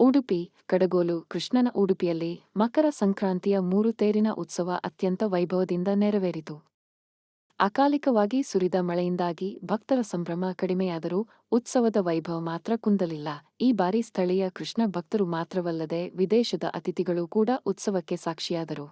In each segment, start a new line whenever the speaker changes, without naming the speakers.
ಉಡುಪಿ ಕಡಗೋಲು ಕೃಷ್ಣನ ಉಡುಪಿಯಲ್ಲಿ ಮಕರ ಸಂಕ್ರಾಂತಿಯ 3 ತೇರಿನ ಉತ್ಸವ ಅತ್ಯಂತ ವೈಭವದಿಂದ ನೆರವೇರಿತು. ಅಕಾಲಿಕವಾಗಿ ಸುರಿದ ಮಳೆಯಿಂದಾಗಿ ಭಕ್ತರ ಸಂಭ್ರಮ ಕಡಿಮೆಯಾದರೂ ಉತ್ಸವದ ವೈಭವ ಮಾತ್ರ ಕುಂದಲಿಲ್ಲ. ಈ ಬಾರಿ ಸ್ಥಳೀಯ ಕೃಷ್ಣ ಭಕ್ತರು ಮಾತ್ರವಲ್ಲದೆ ವಿದೇಶದ ಅತಿಥಿಗಳು ಕೂಡ ಉತ್ಸವಕ್ಕೆ ಸಾಕ್ಷಿಯಾದರು.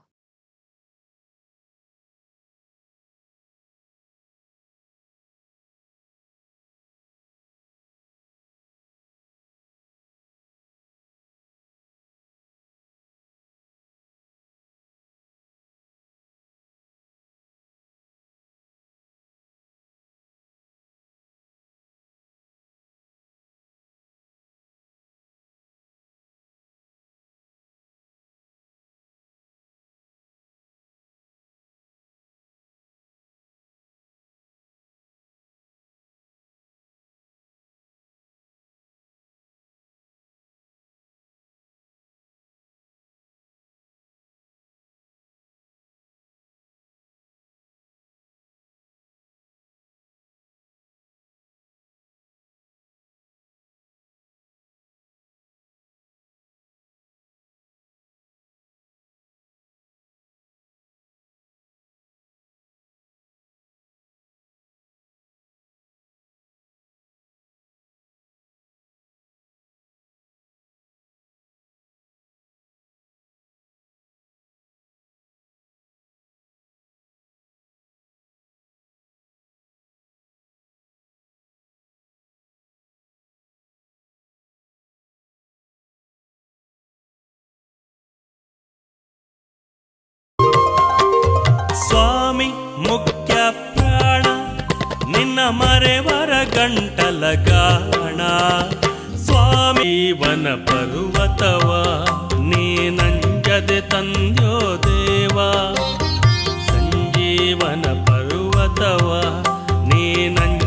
ಸ್ವಾಮಿ ಮುಖ್ಯ ಪ್ರಾಣ ನಿನ್ನ ಮರೆವರ ಗಂಟಲ ಗಾಣ. ಸ್ವಾಮಿ ವನ ಪರ್ವತವ ನೀ ನಂಜದೆ ತಂದ್ಯೋ ದೇವ. ಸಂಜೀವನ ಪರ್ವತವ ನೀ ನಂಜ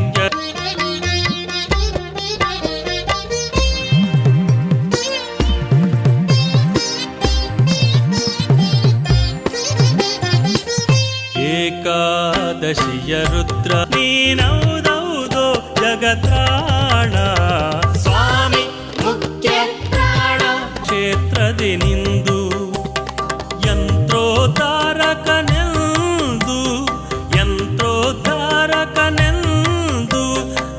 ಏಕಾದಶಿಯ ರುದ್ರ ನೀನೌದೌದೋ ಜಗತ್ರಾಣ. ಸ್ವಾಮಿ ಮುಖ್ಯ ಪ್ರಾಣ ಕ್ಷೇತ್ರದಿ ನಿಂದು ಯಂತ್ರೋದ್ಧಾರಕನೆಂದು ಯಂತ್ರೋದ್ಧಾರಕನೆಂದು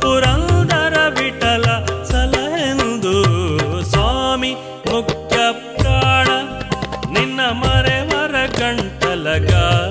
ಪುರಂದರ ವಿಠಲ ಸಲಹೆಂದು. ಸ್ವಾಮಿ ಮುಖ್ಯ ಪ್ರಾಣ ನಿನ್ನ ಮರೆವರ ಗಂಟಲ ಗಾಣ.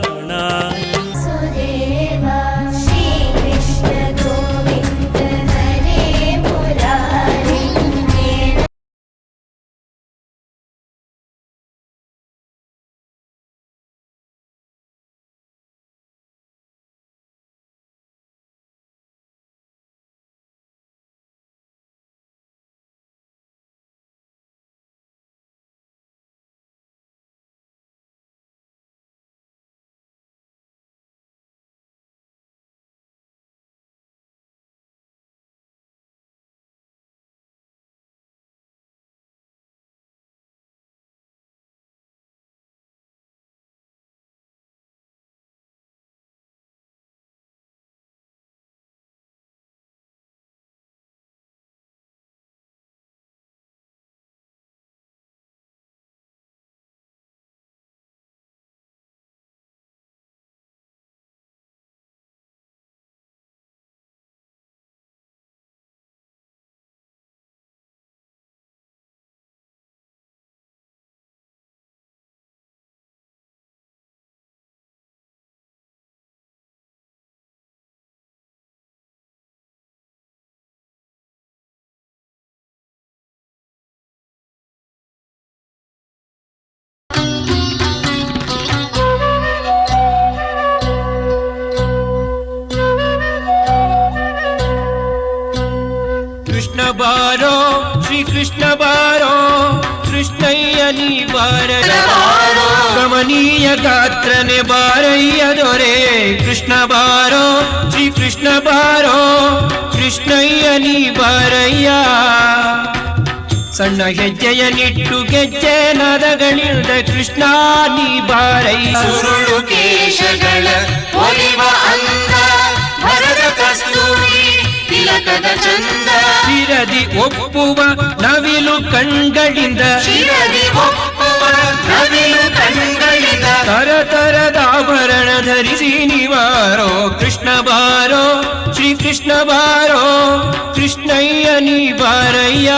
ಕೃಷ್ಣ ಬಾರೋ ಶ್ರೀ ಕೃಷ್ಣ ಬಾರೋ ಕೃಷ್ಣಯ್ಯನಿ ಬಾರಯ್ಯ. ಕಮನೀಯ ಗಾತ್ರನೆ ಬಾರಯ್ಯ ದೊರೆ ಕೃಷ್ಣ ಬಾರೋ ಶ್ರೀ ಕೃಷ್ಣ ಬಾರೋ ಕೃಷ್ಣಯ್ಯನಿ ಬಾರಯ್ಯ. ಸಣ್ಣ ಹೆಜ್ಜೆಯ ನಿಟ್ಟು ಗೆಜ್ಜೆ ನದಗಳಿಲ್ದ ಕೃಷ್ಣ ನೀ ಬಾರಯ್ಯ.
ಸುರುಳು ಕೇಶಗಳ ಒಲಿವ ಅಂದ ಭರದ ಕಸ್ತೂರಿ
ತಿಲಕದ ಚಂದ ಶಿರದಿ ಒಪ್ಪುವ ನವಿಲು ಕಣ್ಗಳಿಂದ ಶಿರದಿ ಒಪ್ಪುವ ನವಿಲು ಕಣ್ಗಳಿಂದ ತರತರದ ಆಭರಣ ಧರಿಸಿ ನಿವಾರೋ ಕೃಷ್ಣ ಬಾರೋ ಶ್ರೀ ಕೃಷ್ಣ ಬಾರೋ ಕೃಷ್ಣಯ್ಯ ನೀ ಬಾರಯ್ಯ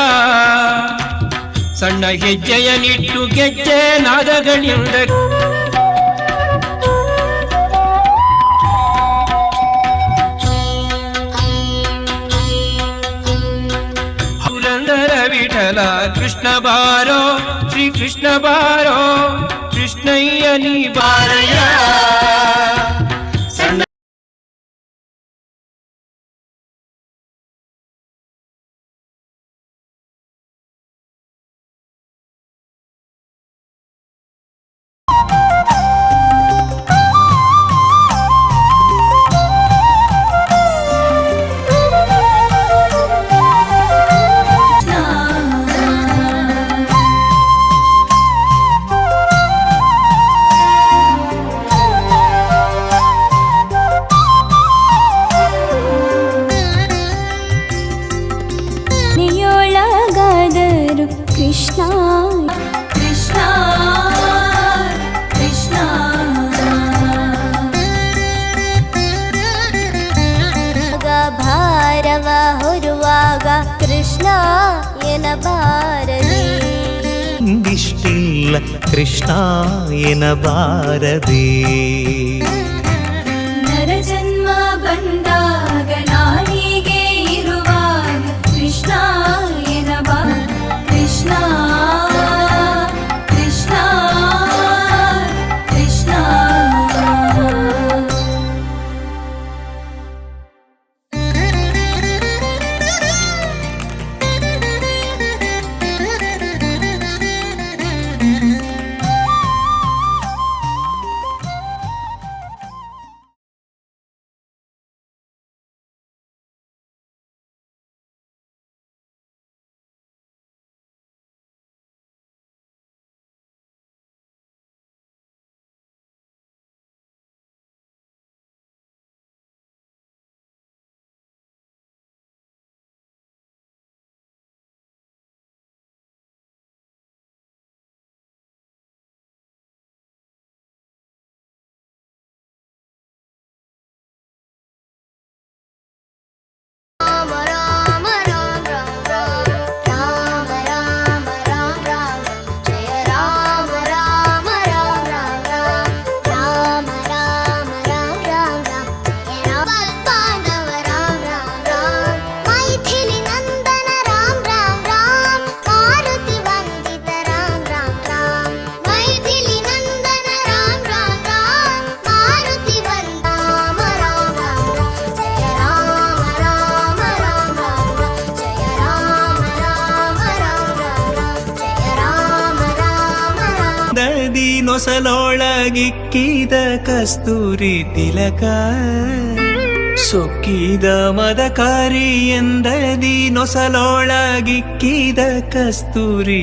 ಸಣ್ಣ ಹೆಜ್ಜೆಯ ನಿಟ್ಟು ಗೆಜ್ಜೆ ನಾದಗಳಿಂದ ಪುರಂದರ ವಿಠಲ ಕೃಷ್ಣ ಬಾರೋ ಶ್ರೀ ಕೃಷ್ಣ ಬಾರೋ ಕೃಷ್ಣಯ್ಯ ನೀ ಬಾರಯ್ಯ ಸಣ್ಣ
ನಿಯೊಳಗಾದರು ಕೃಷ್ಣ ಕೃಷ್ಣ ಕೃಷ್ಣ ಭಾರವ ಹೊರುವಾಗ ಕೃಷ್ಣ ಎನಬಾರದೆ
ಇಷ್ಟಿಲ್ಲ ಕೃಷ್ಣ ಎನಬಾರದೆ
ನರಜನ್ಮ ಬಂದಾಗ ನಾಲಿಗೆ ಇರುವಾಗ ಕೃಷ್ಣ ಎನಬಾರ ಕೃಷ್ಣ ಕೃಷ್ಣ ಕೃಷ್ಣ
ದದಿ ನೊಸಲೊಳಗಿಕ್ಕಿದ ಕಸ್ತೂರಿ ತಿಲಕ ಸೊಕ್ಕಿದ ಮದಕಾರಿ ಎಂದದಿ ನೊಸಲೊಳಗಿಕ್ಕಿದ ಕಸ್ತೂರಿ